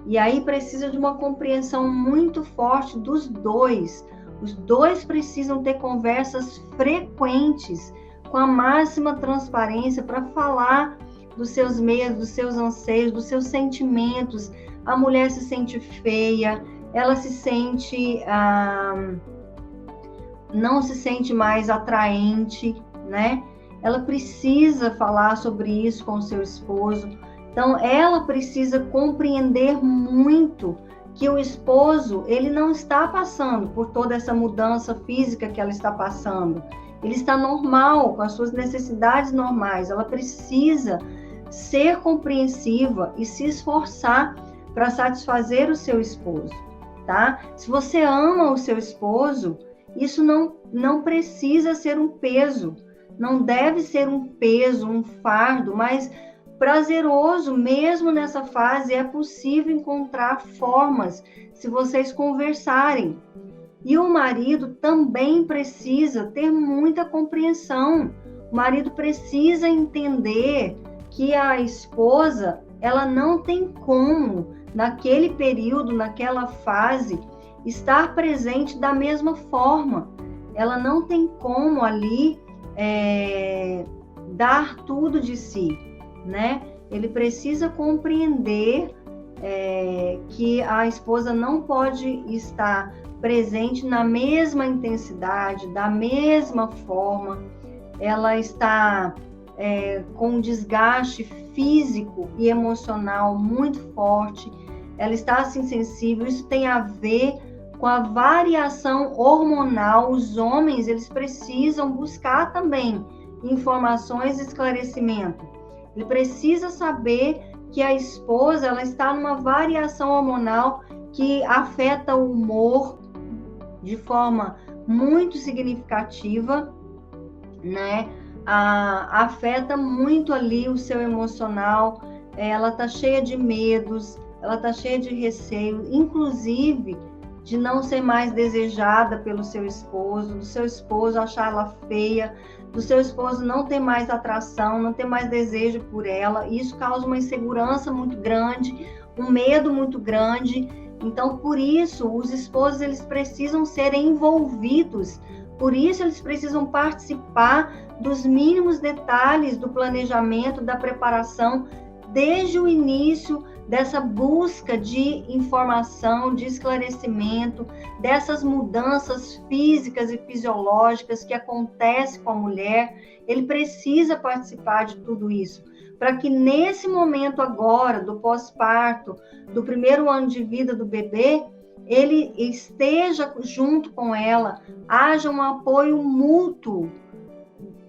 E aí precisa de uma compreensão muito forte dos dois. Os dois precisam ter conversas frequentes, com a máxima transparência, para falar dos seus medos, dos seus anseios, dos seus sentimentos. A mulher se sente feia, ela se sente, não se sente mais atraente, né? Ela precisa falar sobre isso com o seu esposo. Então, ela precisa compreender muito que o esposo, ele não está passando por toda essa mudança física que ela está passando. Ele está normal, com as suas necessidades normais. Ela precisa ser compreensiva e se esforçar para satisfazer o seu esposo, tá? Se você ama o seu esposo, isso não precisa ser um peso, não deve ser um peso, um fardo, mas prazeroso mesmo nessa fase. É possível encontrar formas se vocês conversarem. E o marido também precisa ter muita compreensão. O marido precisa entender que a esposa, ela não tem como, naquele período, naquela fase, estar presente da mesma forma. Ela não tem como ali dar tudo de si, né? Ele precisa compreender que a esposa não pode estar presente na mesma intensidade, da mesma forma. Ela está com um desgaste físico e emocional muito forte, ela está assim sensível. Isso tem a ver com a variação hormonal. Os homens, eles precisam buscar também informações e esclarecimento. Ele precisa saber que a esposa, ela está numa variação hormonal que afeta o humor de forma muito significativa, né? Afeta muito ali o seu emocional. Ela está cheia de medos, ela está cheia de receio, inclusive de não ser mais desejada pelo seu esposo, do seu esposo achar ela feia, do seu esposo não ter mais atração, não ter mais desejo por ela. Isso causa uma insegurança muito grande, um medo muito grande. Então, por isso, os esposos, eles precisam ser envolvidos, por isso eles precisam participar dos mínimos detalhes do planejamento, da preparação, desde o início dessa busca de informação, de esclarecimento, dessas mudanças físicas e fisiológicas que acontecem com a mulher. Ele precisa participar de tudo isso, para que nesse momento agora, do pós-parto, do primeiro ano de vida do bebê, ele esteja junto com ela, haja um apoio mútuo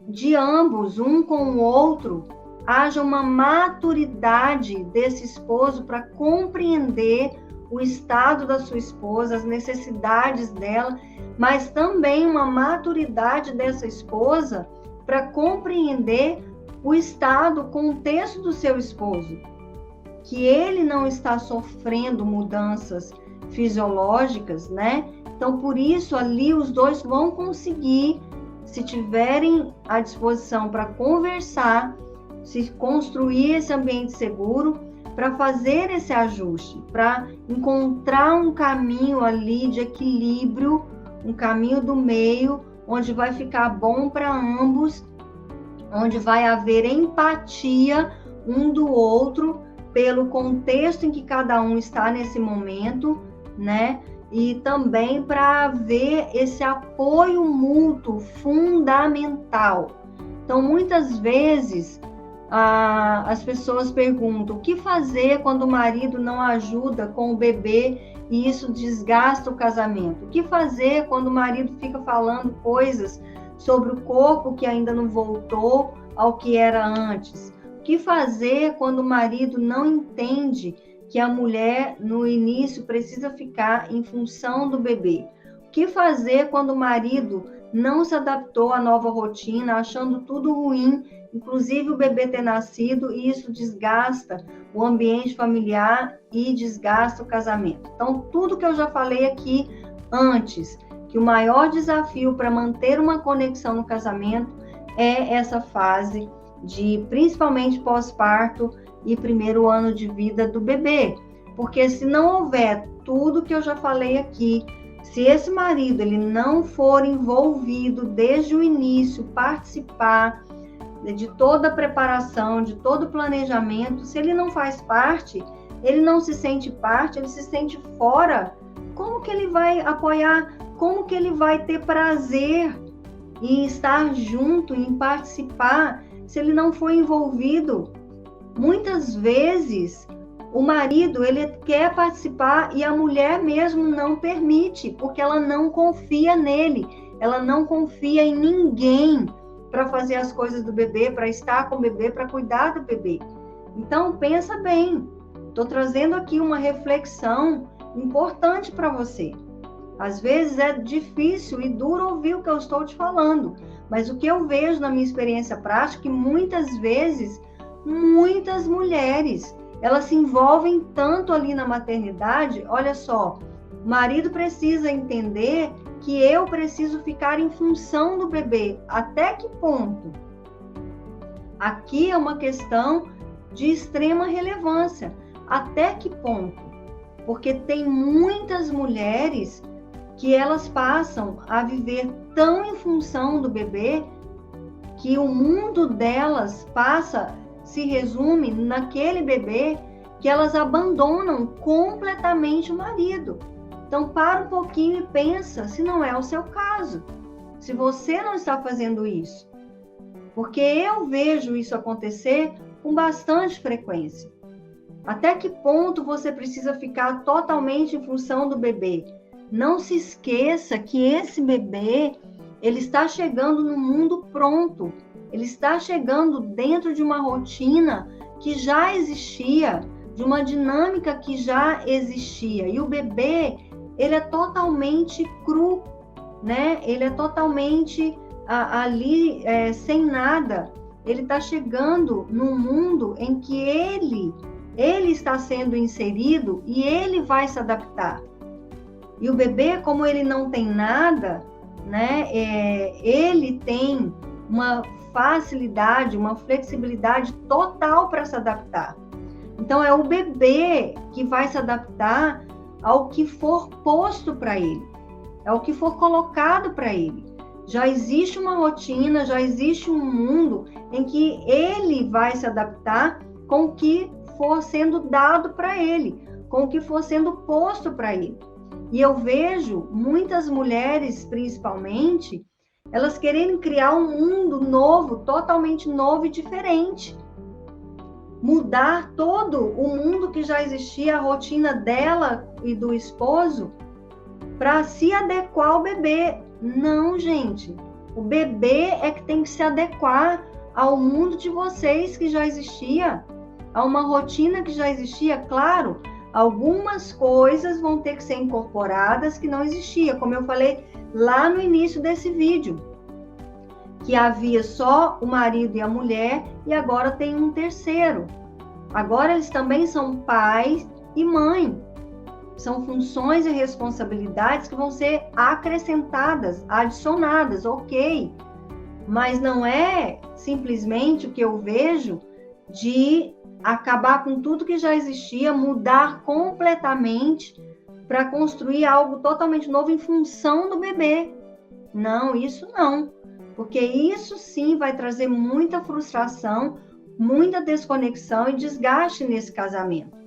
de ambos, um com o outro, haja uma maturidade desse esposo para compreender o estado da sua esposa, as necessidades dela, mas também uma maturidade dessa esposa para compreender o estado, o contexto do seu esposo, que ele não está sofrendo mudanças fisiológicas, né? Então, por isso, ali os dois vão conseguir, se tiverem à disposição para conversar, se construir esse ambiente seguro, para fazer esse ajuste, para encontrar um caminho ali de equilíbrio, um caminho do meio, onde vai ficar bom para ambos, onde vai haver empatia um do outro, pelo contexto em que cada um está nesse momento, né? E também para haver esse apoio mútuo fundamental. Então, muitas vezes, as pessoas perguntam o que fazer quando o marido não ajuda com o bebê e isso desgasta o casamento. O que fazer quando o marido fica falando coisas sobre o corpo que ainda não voltou ao que era antes? O que fazer quando o marido não entende que a mulher, no início, precisa ficar em função do bebê? O que fazer quando o marido não se adaptou à nova rotina, achando tudo ruim, inclusive o bebê ter nascido, e isso desgasta o ambiente familiar e desgasta o casamento? Então, tudo que eu já falei aqui antes, que o maior desafio para manter uma conexão no casamento é essa fase de, principalmente pós-parto e primeiro ano de vida do bebê, Porque se não houver tudo que eu já falei aqui, se esse marido ele não for envolvido desde o início, participar de toda a preparação, de todo o planejamento, se ele não faz parte, ele não se sente parte, ele se sente fora, como que ele vai apoiar? Como que ele vai ter prazer em estar junto, em participar, se ele não for envolvido? Muitas vezes, o marido, ele quer participar e a mulher mesmo não permite, porque ela não confia nele, ela não confia em ninguém para fazer as coisas do bebê, para estar com o bebê, para cuidar do bebê. Então, pensa bem, estou trazendo aqui uma reflexão importante para você. Às vezes é difícil e duro ouvir o que eu estou te falando, mas o que eu vejo na minha experiência prática é que muitas vezes, muitas mulheres, elas se envolvem tanto ali na maternidade. Olha só, o marido precisa entender que eu preciso ficar em função do bebê. Até que ponto? Aqui é uma questão de extrema relevância. Até que ponto? Porque tem muitas mulheres que elas passam a viver tão em função do bebê que o mundo delas se resume naquele bebê, que elas abandonam completamente o marido. Então, para um pouquinho e pensa se não é o seu caso, se você não está fazendo isso. Porque eu vejo isso acontecer com bastante frequência. Até que ponto você precisa ficar totalmente em função do bebê? Não se esqueça que esse bebê, ele está chegando no mundo pronto. Ele está chegando dentro de uma rotina que já existia, de uma dinâmica que já existia. E o bebê, ele é totalmente cru, né? Ele é totalmente ali, sem nada. Ele está chegando num mundo em que ele está sendo inserido e ele vai se adaptar. E o bebê, como ele não tem nada, né? Ele tem uma facilidade, uma flexibilidade total para se adaptar. Então, é o bebê que vai se adaptar ao que for posto para ele, ao que for colocado para ele. Já existe uma rotina, já existe um mundo em que ele vai se adaptar com o que for sendo dado para ele, com o que for sendo posto para ele. E eu vejo muitas mulheres, principalmente, elas querem criar um mundo novo, totalmente novo e diferente. Mudar todo o mundo que já existia, a rotina dela e do esposo, para se adequar ao bebê. Não, gente. O bebê é que tem que se adequar ao mundo de vocês que já existia, a uma rotina que já existia. Claro, algumas coisas vão ter que ser incorporadas que não existia, como eu falei lá no início desse vídeo, que havia só o marido e a mulher e agora tem um terceiro. Agora eles também são pai e mãe. São funções e responsabilidades que vão ser acrescentadas, adicionadas, ok. Mas não é simplesmente o que eu vejo de acabar com tudo que já existia, mudar completamente para construir algo totalmente novo em função do bebê. Não, isso não. Porque isso sim vai trazer muita frustração, muita desconexão e desgaste nesse casamento.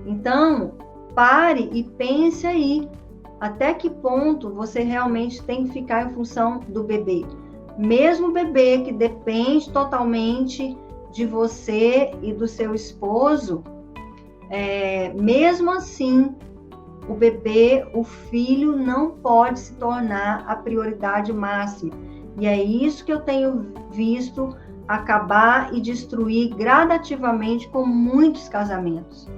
Então, pare e pense aí, até que ponto você realmente tem que ficar em função do bebê. Mesmo o bebê que depende totalmente de você e do seu esposo, mesmo assim, o bebê, o filho, não pode se tornar a prioridade máxima. E é isso que eu tenho visto acabar e destruir gradativamente com muitos casamentos.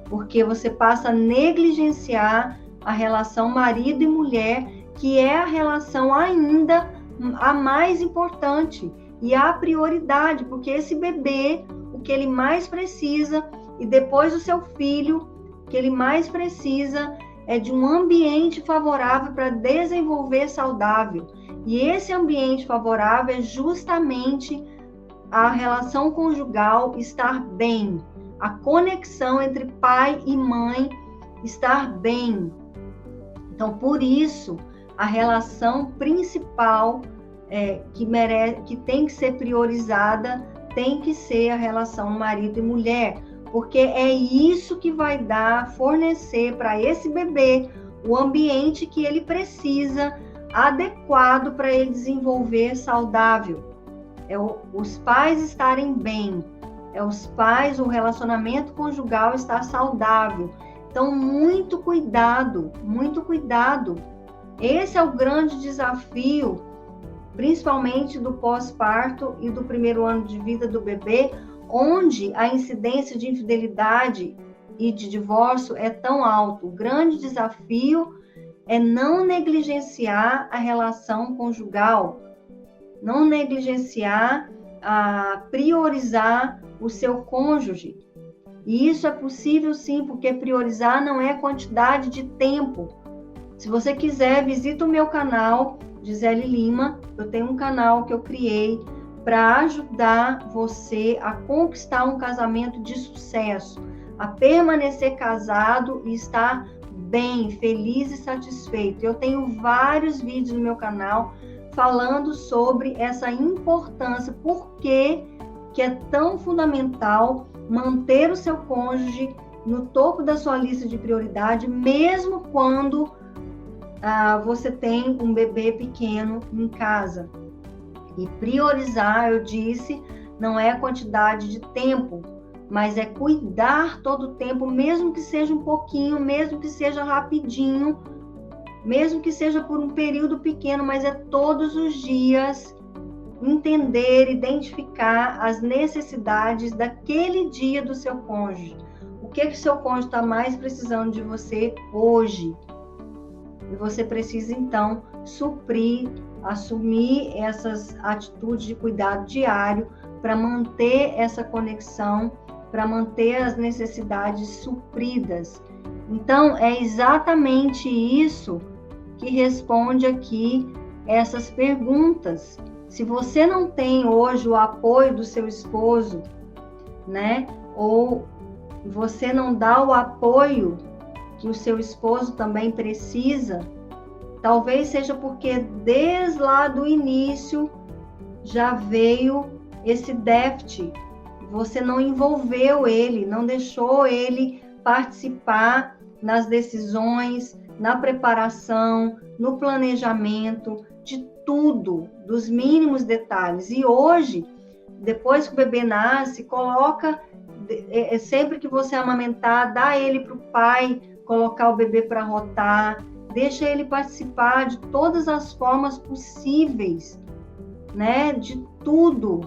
Porque você passa a negligenciar a relação marido e mulher, que é a relação ainda a mais importante e a prioridade, porque esse bebê, o que ele mais precisa, e depois o seu filho, o que ele mais precisa é de um ambiente favorável para desenvolver saudável. E esse ambiente favorável é justamente a relação conjugal estar bem, a conexão entre pai e mãe estar bem. Então, por isso, a relação principal que tem que ser priorizada tem que ser a relação marido e mulher, porque é isso que vai fornecer para esse bebê o ambiente que ele precisa, adequado para ele desenvolver saudável. É os pais estarem bem, o relacionamento conjugal estar saudável. Então, muito cuidado, muito cuidado. Esse é o grande desafio, principalmente do pós-parto e do primeiro ano de vida do bebê, onde a incidência de infidelidade e de divórcio é tão alto. O grande desafio é não negligenciar a relação conjugal, não negligenciar, priorizar o seu cônjuge. E isso é possível sim, porque priorizar não é quantidade de tempo. Se você quiser, visita o meu canal, Gisele Lima. Eu tenho um canal que eu criei para ajudar você a conquistar um casamento de sucesso, a permanecer casado e estar bem, feliz e satisfeito. Eu tenho vários vídeos no meu canal falando sobre essa importância, por que é tão fundamental manter o seu cônjuge no topo da sua lista de prioridade, mesmo quando você tem um bebê pequeno em casa. E priorizar, eu disse, não é a quantidade de tempo, mas é cuidar todo o tempo, mesmo que seja um pouquinho, mesmo que seja rapidinho, mesmo que seja por um período pequeno, mas é todos os dias entender, identificar as necessidades daquele dia do seu cônjuge. O que o seu cônjuge está mais precisando de você hoje? E você precisa, então, assumir essas atitudes de cuidado diário para manter essa conexão, para manter as necessidades supridas. Então, é exatamente isso que responde aqui essas perguntas. Se você não tem hoje o apoio do seu esposo, né? Ou você não dá o apoio que o seu esposo também precisa, talvez seja porque desde lá do início já veio esse déficit. Você não envolveu ele, não deixou ele participar nas decisões, na preparação, no planejamento, de tudo, dos mínimos detalhes. E hoje, depois que o bebê nasce, coloca, sempre que você amamentar, dá ele para o pai colocar o bebê para rotar, deixa ele participar de todas as formas possíveis, né? De tudo.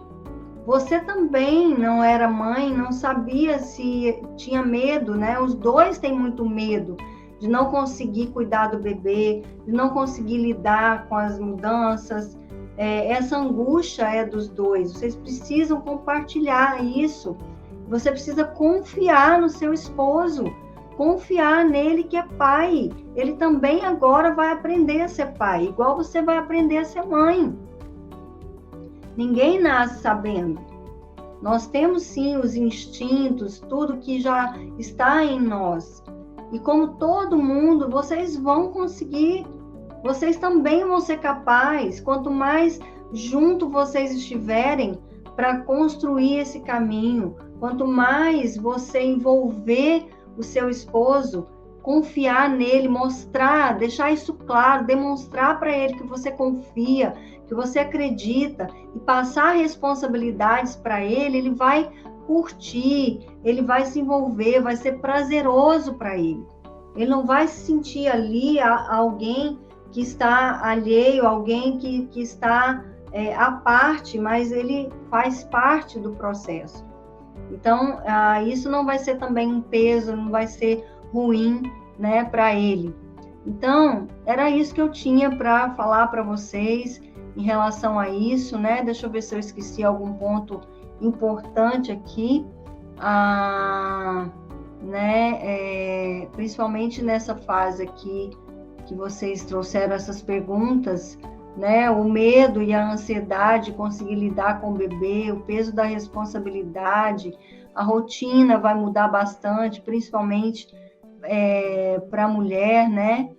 Você também não era mãe, não sabia se tinha medo, né? Os dois têm muito medo de não conseguir cuidar do bebê, de não conseguir lidar com as mudanças. Essa angústia é dos dois. Vocês precisam compartilhar isso. Você precisa confiar no seu esposo, confiar nele que é pai. Ele também agora vai aprender a ser pai, igual você vai aprender a ser mãe. Ninguém nasce sabendo. Nós temos sim os instintos, tudo que já está em nós. E como todo mundo, vocês vão conseguir, vocês também vão ser capazes, quanto mais junto vocês estiverem para construir esse caminho, quanto mais você envolver o seu esposo, confiar nele, mostrar, deixar isso claro, demonstrar para ele que você confia, que você acredita e passar responsabilidades para ele, ele vai curtir, ele vai se envolver, vai ser prazeroso para ele. Ele não vai se sentir ali alguém que está alheio, alguém que está à parte, mas ele faz parte do processo. Então, isso não vai ser também um peso, não vai ser ruim, né, para ele. Então, era isso que eu tinha para falar para vocês em relação a isso, né? Deixa eu ver se eu esqueci algum ponto importante aqui, né? Principalmente nessa fase aqui que vocês trouxeram essas perguntas, né? O medo e a ansiedade de conseguir lidar com o bebê, o peso da responsabilidade, a rotina vai mudar bastante, principalmente para a mulher, né?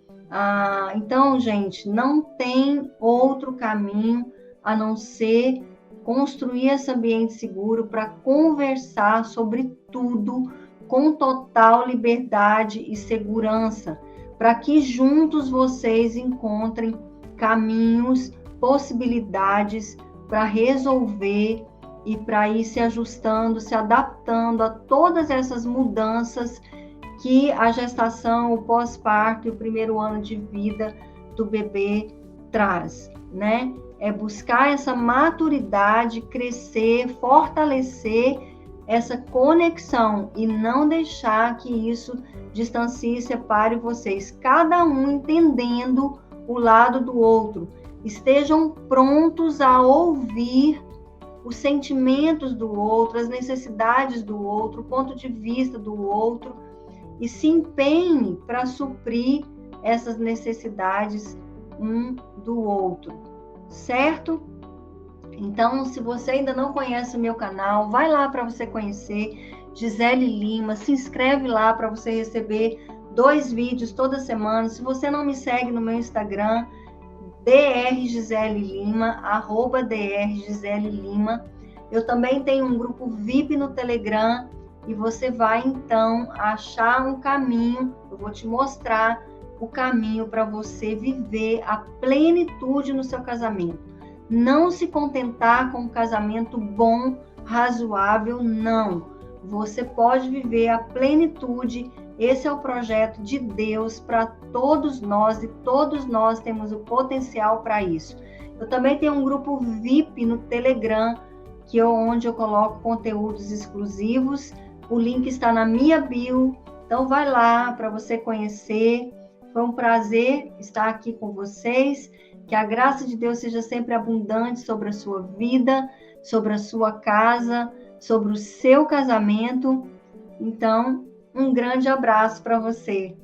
Então, gente, não tem outro caminho a não ser construir esse ambiente seguro para conversar sobre tudo com total liberdade e segurança, para que juntos vocês encontrem caminhos, possibilidades para resolver e para ir se ajustando, se adaptando a todas essas mudanças que a gestação, o pós-parto e o primeiro ano de vida do bebê traz, né? É buscar essa maturidade, crescer, fortalecer essa conexão e não deixar que isso distancie e separe vocês, cada um entendendo o lado do outro. Estejam prontos a ouvir os sentimentos do outro, as necessidades do outro, o ponto de vista do outro, e se empenhe para suprir essas necessidades um do outro, certo? Então, se você ainda não conhece o meu canal, vai lá para você conhecer, Gisele Lima, se inscreve lá para você receber 2 vídeos toda semana. Se você não me segue no meu Instagram, @drgiselelima, @drgiselelima. Eu também tenho um grupo VIP no Telegram, e você vai, então, achar um caminho, eu vou te mostrar o caminho para você viver a plenitude no seu casamento. Não se contentar com um casamento bom, razoável, não. Você pode viver a plenitude. Esse é o projeto de Deus para todos nós, e todos nós temos o potencial para isso. Eu também tenho um grupo VIP no Telegram, onde eu coloco conteúdos exclusivos. O link está na minha bio, então vai lá para você conhecer. Foi um prazer estar aqui com vocês. Que a graça de Deus seja sempre abundante sobre a sua vida, sobre a sua casa, sobre o seu casamento. Então, um grande abraço para você.